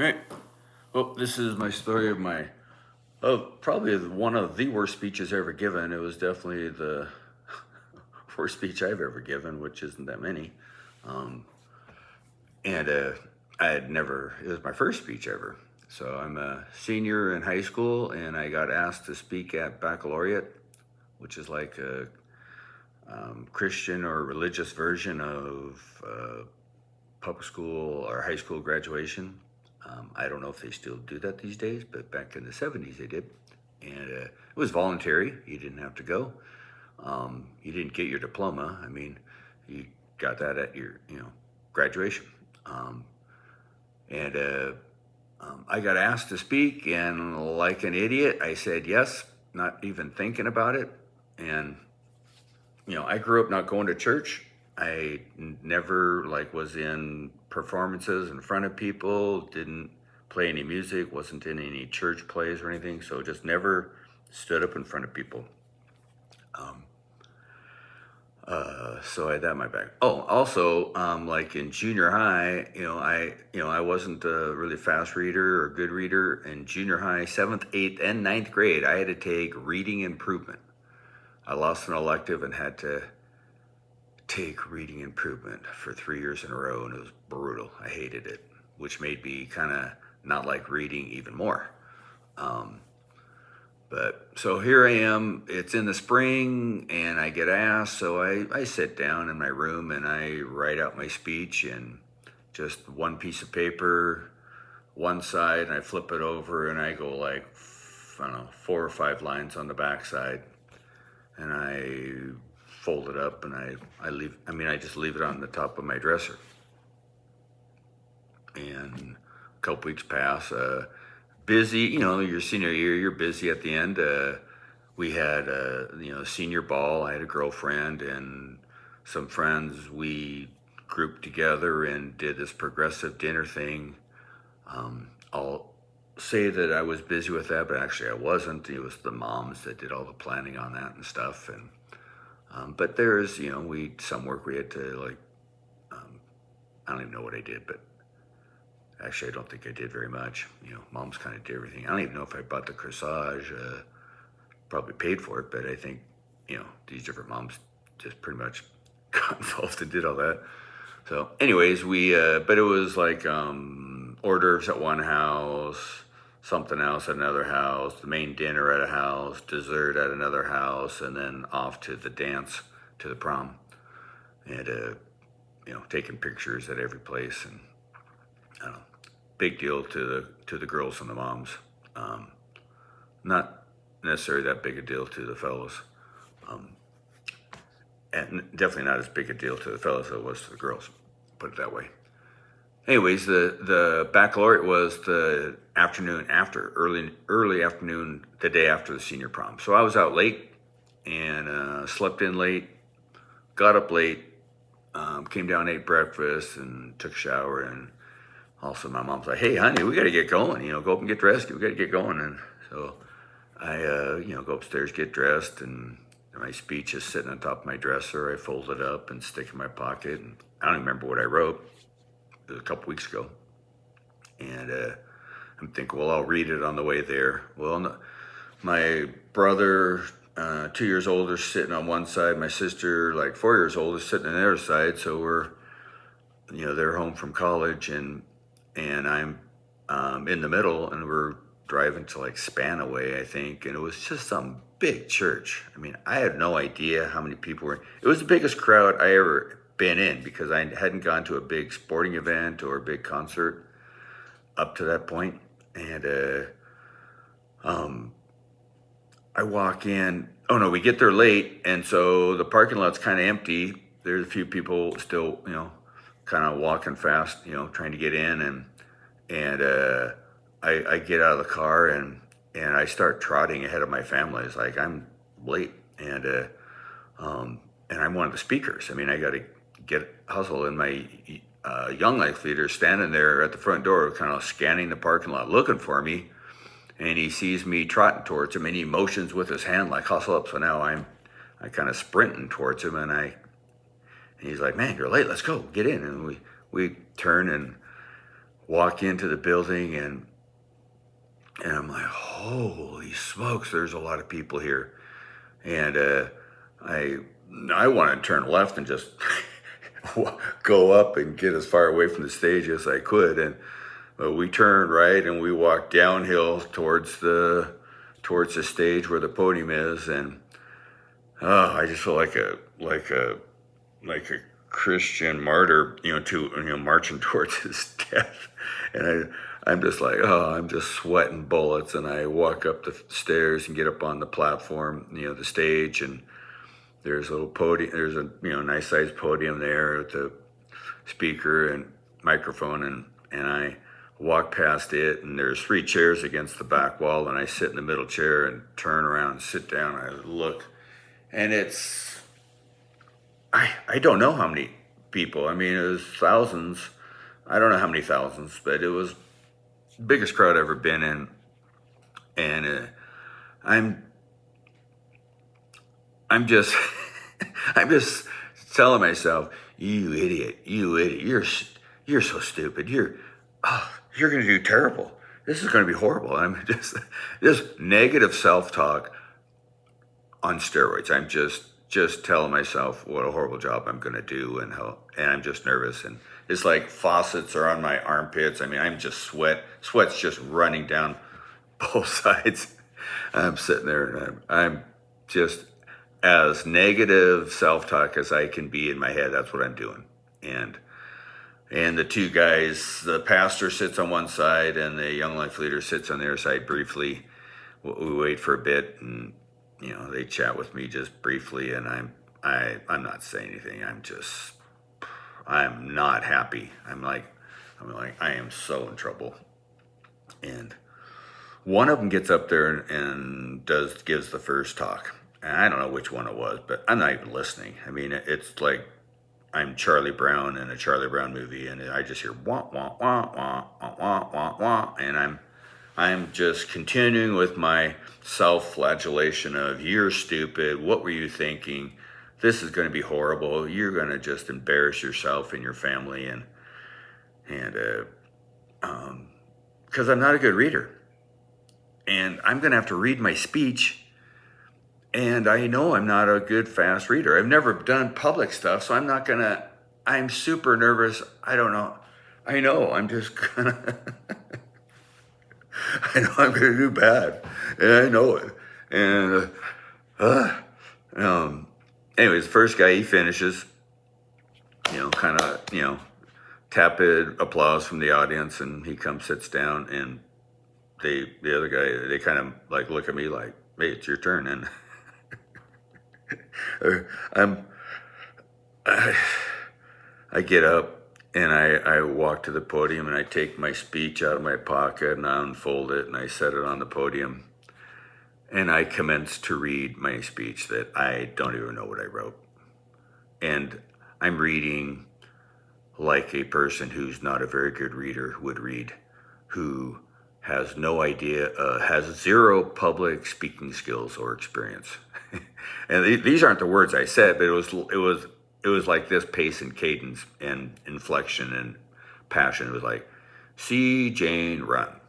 Right. Well, this is my story of probably one of the worst speeches ever given. It was definitely the worst speech I've ever given, which isn't that many. Um, and I had never, it was my first speech ever. So I'm a senior in high school, and I got asked to speak at baccalaureate, which is like a Christian or religious version of public school or high school graduation. I don't know if they still do that these days, but back in the 70s they did. And it was voluntary. You didn't have to go. You didn't get your diploma. I mean, you got that at your, graduation. Um, and I got asked to speak, and like an idiot, I said yes, not even thinking about it. And I grew up not going to church. I never was in performances in front of people, didn't play any music, wasn't in any church plays or anything, so just never stood up in front of people. Um, so I had that in my back. Oh, also, like in junior high, I wasn't a really fast reader or good reader. In junior high, 7th, 8th, and ninth grade, I had to take reading improvement. I lost an elective and had to take reading improvement for 3 years in a row, and it was brutal. I hated it, which made me kind of not like reading even more. Um, but so here I am, it's in the spring, and I get asked, so I sit down in my room and I write out my speech, and just one piece of paper, one side, and I flip it over, and I go like, I don't know, 4 or 5 lines on the back side, and I fold it up, and I just leave it on the top of my dresser. And a couple weeks pass, busy, your senior year, you're busy at the end. We had, senior ball. I had a girlfriend and some friends. We grouped together and did this progressive dinner thing. I'll say that I was busy with that, but actually I wasn't. It was the moms that did all the planning on that and stuff. And but there's, some work we had to I don't even know what I did, but actually I don't think I did very much. Mom's kind of did everything. I don't even know if I bought the corsage, probably paid for it, but I think, these different moms just pretty much got involved and did all that. So anyways, but it was like hors d'oeuvres at one house, something else at another house, the main dinner at a house, dessert at another house, and then off to the dance, to the prom, and taking pictures at every place, and I don't know, big deal to the girls and the moms. Not necessarily that big a deal to the fellows, and definitely not as big a deal to the fellows as it was to the girls. Put it that way. Anyways, the baccalaureate was the afternoon after, early afternoon, the day after the senior prom. So I was out late and slept in late, got up late, came down, ate breakfast, and took a shower. And also my mom's like, "Hey, honey, we got to get going. Go up and get dressed. We got to get going." And so I, go upstairs, get dressed, and my speech is sitting on top of my dresser. I fold it up and stick it in my pocket. And I don't even remember what I wrote. It was a couple weeks ago. And I'm thinking, well, I'll read it on the way there. Well, no, my brother, 2 years older, sitting on one side. My sister, like 4 years older, sitting on the other side. So we're, they're home from college, and I'm in the middle, and we're driving to like Spanaway, I think, and it was just some big church. I mean, I had no idea how many people were. It was the biggest crowd I ever been in, because I hadn't gone to a big sporting event or a big concert up to that point. And I walk in. Oh no, we get there late, and so the parking lot's kind of empty. There's a few people still, kind of walking fast, trying to get in, and I get out of the car, and I start trotting ahead of my family. It's like I'm late, and I'm one of the speakers. I mean, I got to hustle, and my young life leader standing there at the front door, kind of scanning the parking lot, looking for me, and he sees me trotting towards him, and he motions with his hand like hustle up. So now I kind of sprinting towards him, and he's like, "Man, you're late. Let's go, get in." And we turn, and walk into the building, and I'm like, holy smokes, there's a lot of people here. And I I wanted to turn left and just go up and get as far away from the stage as I could. And we turned right and we walked downhill towards the stage where the podium is. And I just felt like a Christian martyr, marching towards his death. And I'm just like, I'm just sweating bullets. And I walk up the stairs and get up on the platform, the stage, and there's a little podium. There's a nice sized podium there with the speaker and microphone, and I walk past it, and there's 3 chairs against the back wall, and I sit in the middle chair and turn around and sit down. And I look, and I don't know how many people. I mean, it was thousands. I don't know how many thousands, but it was the biggest crowd I've ever been in. And I'm just, I'm just telling myself, you idiot, you're so stupid. You're going to do terrible. This is going to be horrible. I'm just negative self-talk on steroids. I'm just telling myself what a horrible job I'm going to do, and I'm just nervous, and it's like faucets are on my armpits. I mean, I'm just sweat's just running down both sides. I'm sitting there, and I'm just as negative self-talk as I can be in my head. That's what I'm doing. And the 2 guys, the pastor sits on one side and the young life leader sits on the other side briefly. We wait for a bit, and they chat with me just briefly, and I'm not saying anything. I'm not happy. I'm like I am so in trouble. And one of them gets up there and gives the first talk. And I don't know which one it was, but I'm not even listening. I mean, it's like I'm Charlie Brown in a Charlie Brown movie, and I just hear wah wah wah wah wah wah wah wah, and I'm just continuing with my self-flagellation of, you're stupid. What were you thinking? This is going to be horrible. You're going to just embarrass yourself and your family, and because I'm not a good reader, and I'm going to have to read my speech. And I know I'm not a good fast reader. I've never done public stuff, so I'm super nervous. I don't know. I know I'm just gonna, I know I'm gonna do bad. And I know it. And, anyways, the first guy, he finishes, tepid applause from the audience, and he sits down, and the other guy, they kind of like look at me like, hey, it's your turn. And I get up and I walk to the podium, and I take my speech out of my pocket and I unfold it and I set it on the podium, and I commence to read my speech that I don't even know what I wrote. And I'm reading like a person who's not a very good reader would read, who has no idea, has 0 public speaking skills or experience. And these aren't the words I said, but it was like this pace and cadence and inflection and passion. It was like, see Jane run,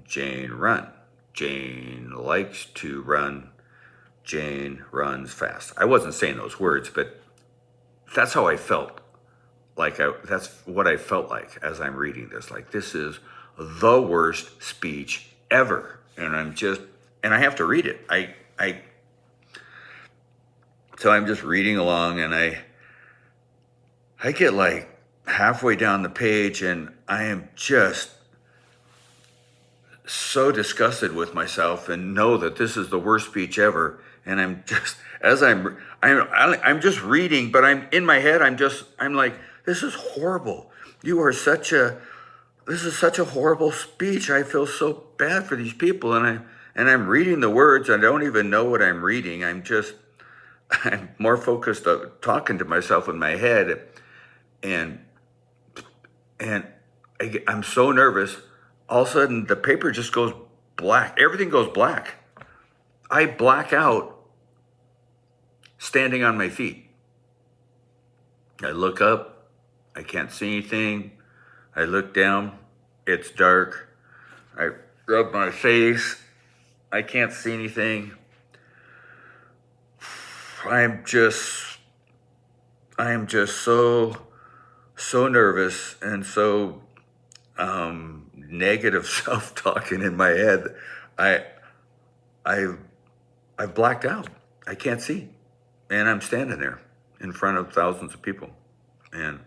Jane run. Jane likes to run. Jane runs fast. I wasn't saying those words, but that's how I felt. That's what I felt like as I'm reading this. Like, this is the worst speech ever. And I have to read it. So I'm just reading along, and I get like halfway down the page, and I am just so disgusted with myself and know that this is the worst speech ever. And I'm just, I'm just reading, but I'm in my head, I'm like, this is horrible. This is such a horrible speech. I feel so bad for these people. And I'm reading the words. I don't even know what I'm reading. I'm more focused on talking to myself in my head. And I'm so nervous. All of a sudden, the paper just goes black. Everything goes black. I black out standing on my feet. I look up. I can't see anything. I look down, it's dark. I rub my face. I can't see anything. I'm just so nervous and so negative self-talking in my head. I I I've blacked out. I can't see, and I'm standing there in front of thousands of people, and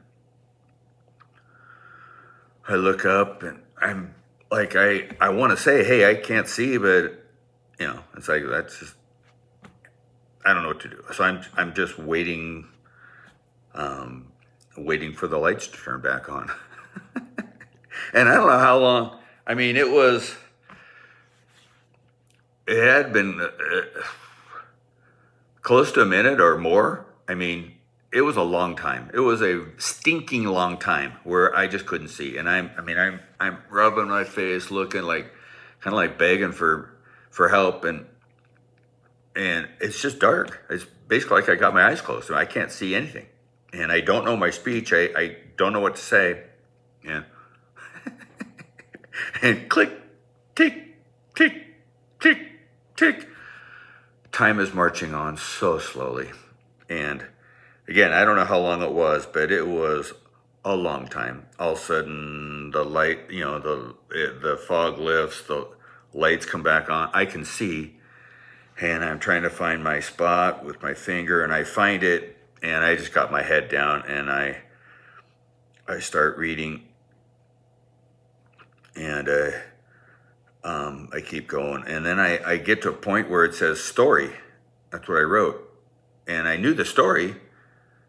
I look up, and I'm like, I want to say, hey, I can't see, but it's like that's just I don't know what to do. So I'm just waiting for the lights to turn back on, and I don't know how long. I mean, it had been close to a minute or more. I mean, it was a long time. It was a stinking long time where I just couldn't see. And I'm rubbing my face, looking like, kind of like begging for help. And it's just dark. It's basically like I got my eyes closed. I can't see anything. And I don't know my speech. I don't know what to say. And, and click, tick, tick, tick, tick. Time is marching on so slowly. And again, I don't know how long it was, but it was a long time. All of a sudden, the light, the fog lifts, the lights come back on. I can see, and I'm trying to find my spot with my finger, and I find it, and I just got my head down, and I start reading, and I keep going, and then I get to a point where it says story. That's what I wrote, and I knew the story.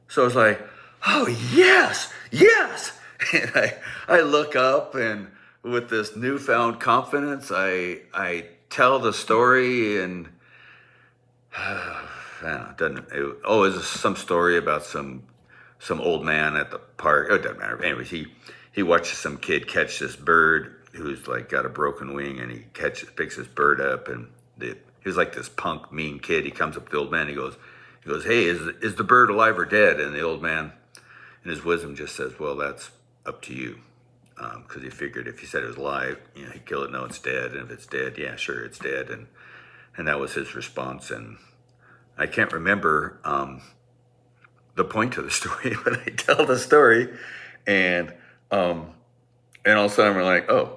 So I was like, oh, yes, yes. And I look up, and with this newfound confidence, I tell the story, and it was some story about some old man at the park. Oh, it doesn't matter. Anyways, he watches some kid catch this bird who's like got a broken wing, and he picks this bird up, and he was like this punk, mean kid. He comes up to the old man, he goes, hey, is the bird alive or dead? And the old man, in his wisdom, just says, well, that's up to you. Because he figured if he said it was alive, he'd kill it. No, it's dead. And if it's dead, yeah, sure, it's dead. And that was his response. And I can't remember the point of the story, but I tell the story, and all of a sudden we're like, oh,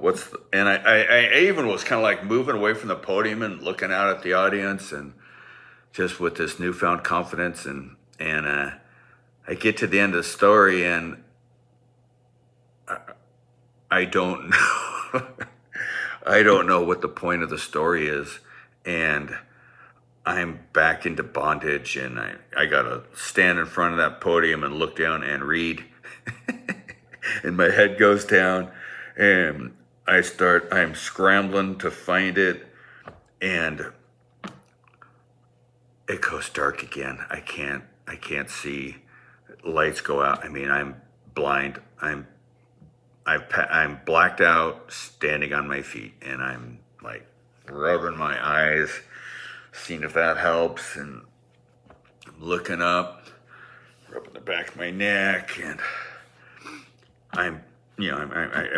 and I even was kind of like moving away from the podium and looking out at the audience, and just with this newfound confidence, and I get to the end of the story, and I don't know, I don't know what the point of the story is, and I'm back into bondage, and I gotta stand in front of that podium and look down and read, and my head goes down, and I'm scrambling to find it, and it goes dark again. I can't see. Lights go out. I mean, I'm blind. I'm blacked out, standing on my feet, and I'm like rubbing my eyes, seeing if that helps, and I'm looking up, rubbing the back of my neck, and I'm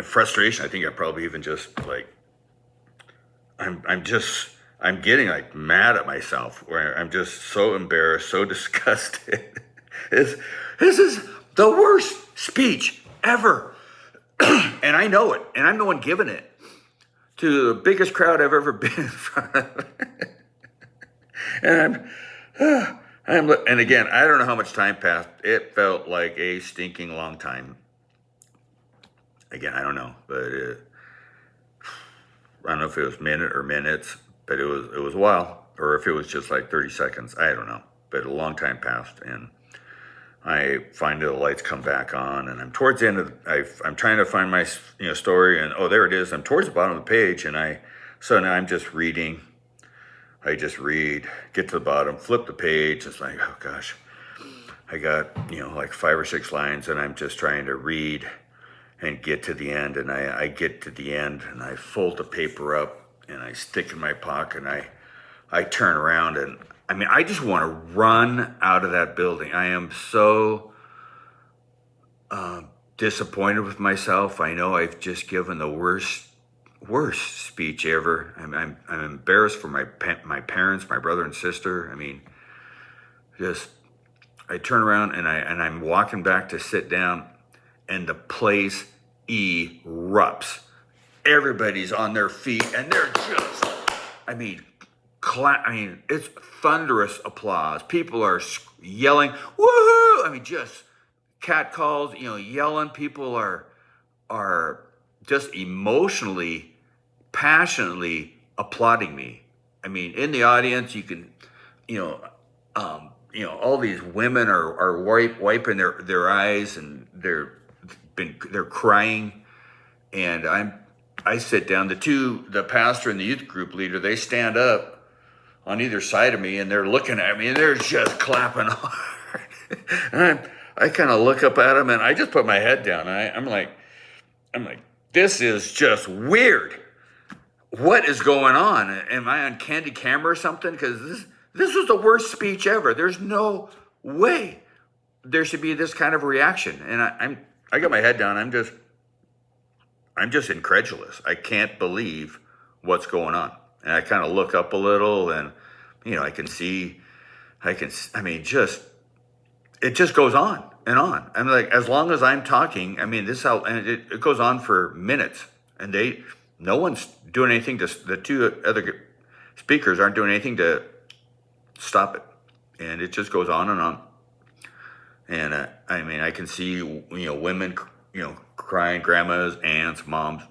frustration. I think I probably even just like I'm getting like mad at myself, where I'm just so embarrassed, so disgusted. This is the worst speech ever. And I know it, and I'm the one giving it to the biggest crowd I've ever been in front of. And and again, I don't know how much time passed. It felt like a stinking long time. Again, I don't know, but I don't know if it was minute or minutes, but it was a while, or if it was just like 30 seconds. I don't know, but a long time passed, and I find the lights come back on, and I'm towards the end of. I'm trying to find my story, and oh, there it is. I'm towards the bottom of the page, and so now I'm just reading. I just read, get to the bottom, flip the page. It's like, oh gosh, I got like 5 or 6 lines, and I'm just trying to read and get to the end, and I get to the end, and I fold the paper up, and I stick it in my pocket, and I turn around, and I mean, I just want to run out of that building. I am so disappointed with myself. I know I've just given the worst speech ever. I'm embarrassed for my parents, my brother and sister. I mean, just I turn around and I'm walking back to sit down, and the place erupts. Everybody's on their feet, and they're just, I mean, it's thunderous applause. People are yelling, "Woohoo!" I mean, just cat calls, yelling. People are just emotionally, passionately applauding me. I mean, in the audience, you can, you know, all these women are wiping their eyes, and they're crying, and I sit down. The pastor and the youth group leader, they stand up on either side of me, and they're looking at me, and they're just clapping hard. And I kind of look up at them, and I just put my head down. I'm like, this is just weird. What is going on? Am I on Candy Camera or something? Because this was the worst speech ever. There's no way there should be this kind of reaction. And I got my head down. I'm just incredulous. I can't believe what's going on. And I kind of look up a little, and I mean, it just goes on and on. I'm like, as long as I'm talking, I mean, and it goes on for minutes, and no one's doing anything the two other speakers aren't doing anything to stop it. And it just goes on and on. And I mean, I can see, women, crying, grandmas, aunts, moms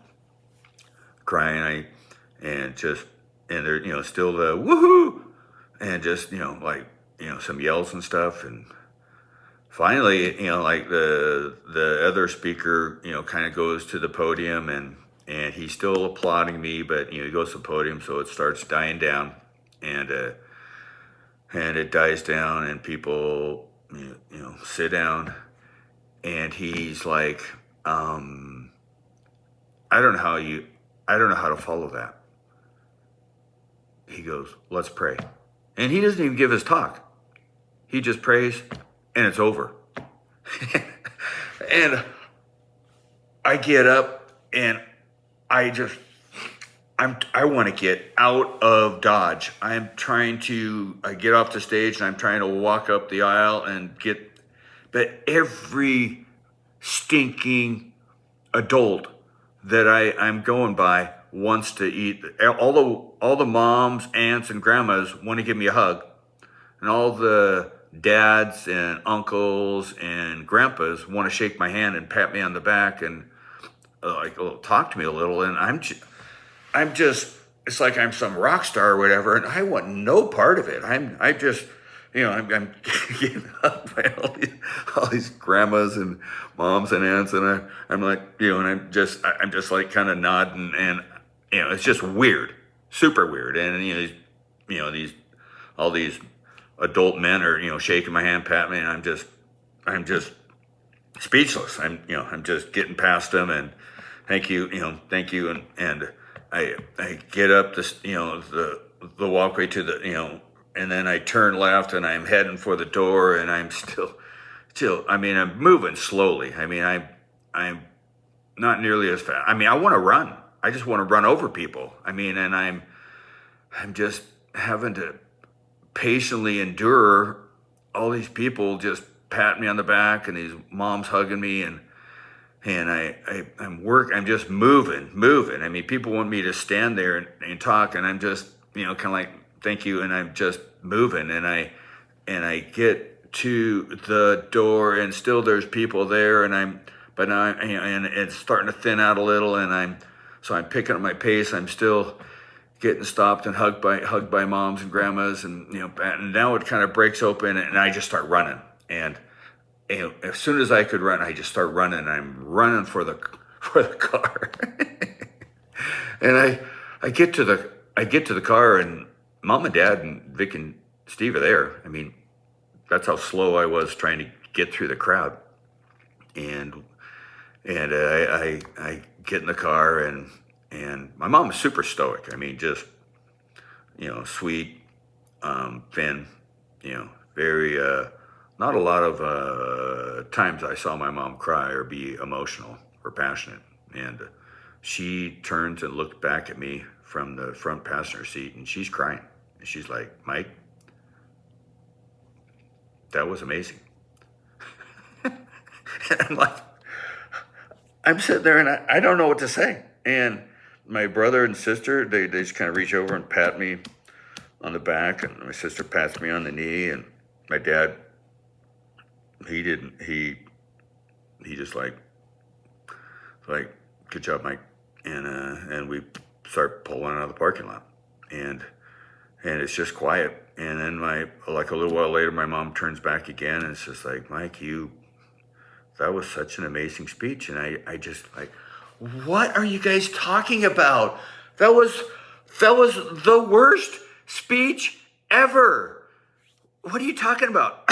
crying, and they're, still the woohoo, and just, some yells and stuff. And finally, like the other speaker, kind of goes to the podium, and he's still applauding me, but, he goes to the podium, so it starts dying down, and it dies down, and people, sit down, and he's like, I don't know how to follow that. He goes, "Let's pray." And he doesn't even give his talk. He just prays, and it's over. And I get up, and I want to get out of Dodge. I'm trying to get off the stage, and I'm trying to walk up the aisle but every stinking adult that I'm going by wants to eat. All the moms, aunts, and grandmas want to give me a hug, and all the dads and uncles and grandpas want to shake my hand and pat me on the back and talk to me a little. And I'm just, it's like I'm some rock star or whatever, and I want no part of it. I'm getting up by all these grandmas and moms and aunts, and I'm like, and I'm just like kind of nodding, and it's just weird, super weird. And all these adult men are shaking my hand, patting me, and I'm just speechless. I'm just getting past them, and thank you, and I get up this, the walkway to the, and then I turn left, and I'm heading for the door, and I'm still, I mean, I'm moving slowly. I mean, I'm not nearly as fast. I mean, I want to run. I just want to run over people. I mean, and I'm just having to patiently endure all these people just patting me on the back, and these moms hugging me, and I'm just moving. I mean, people want me to stand there and talk, and I'm just, kind of like, thank you. And I'm just moving, and I get to the door, and still there's people there, and it's starting to thin out a little, and I'm picking up my pace. I'm still getting stopped and hugged by moms and grandmas, and now it kind of breaks open, and I just start running. And as soon as I could run, I just start running. I'm running for the car, and I get to the car, and Mom and Dad and Vic and Steve are there. I mean, that's how slow I was trying to get through the crowd. And I get in the car, and my mom is super stoic. I mean, just sweet, thin, very not a lot of times I saw my mom cry or be emotional or passionate. And she turns and looked back at me from the front passenger seat, and she's crying. And she's like, Mike, that was amazing. And I'm like, I'm sitting there and I don't know what to say. And my brother and sister, they just kind of reach over and pat me on the back, and my sister pats me on the knee, and my dad, he didn't, he just like, good job, Mike. And we start pulling out of the parking lot, and it's just quiet. And then like a little while later, my mom turns back again, and it's just like, Mike, that was such an amazing speech. And I just like, what are you guys talking about? That was the worst speech ever. What are you talking about?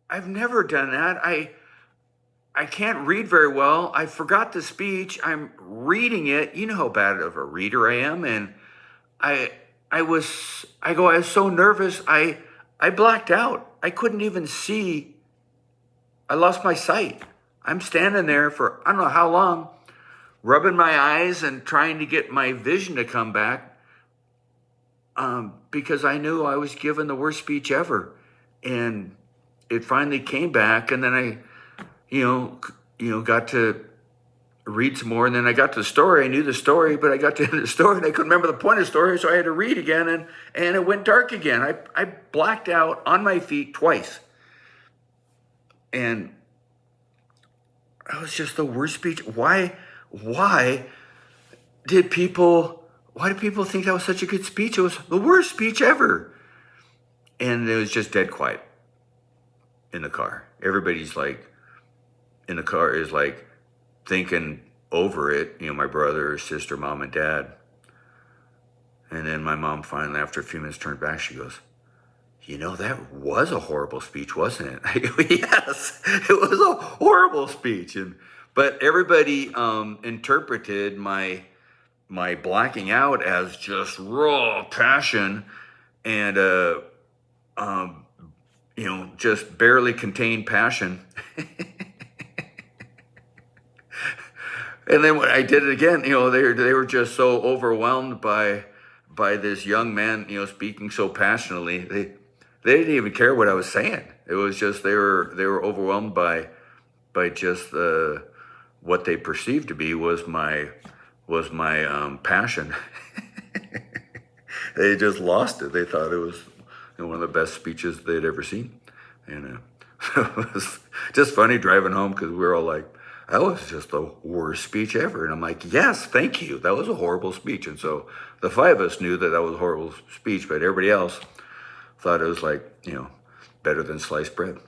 I've never done that. I can't read very well. I forgot the speech. I'm reading it. You know how bad of a reader I am. And I was so nervous. I blacked out. I couldn't even see. I lost my sight. I'm standing there for I don't know how long, rubbing my eyes and trying to get my vision to come back, because I knew I was given the worst speech ever. And it finally came back, and then I got to read some more, and then I got to the story. I knew the story, but I got to the end of the story, and I couldn't remember the point of the story, so I had to read again, and it went dark again. I blacked out on my feet twice. And that was just the worst speech. Why did people think that was such a good speech? It was the worst speech ever. And it was just dead quiet in the car. Everybody's like, in the car is like thinking over it, my brother, sister, mom, and dad. And then my mom finally, after a few minutes, turned back. She goes, that was a horrible speech, wasn't it? I go, yes, it was a horrible speech. But everybody interpreted my blacking out as just raw passion and, just barely contained passion. And then when I did it again, they were just so overwhelmed by this young man, speaking so passionately. They didn't even care what I was saying. It was just they were overwhelmed by just what they perceived to be was my passion. They just lost it. They thought it was one of the best speeches they'd ever seen. And it was just funny driving home, because we were all like, that was just the worst speech ever. And I'm like, yes, thank you. That was a horrible speech. And so the five of us knew that was a horrible speech, but everybody else thought it was like, better than sliced bread.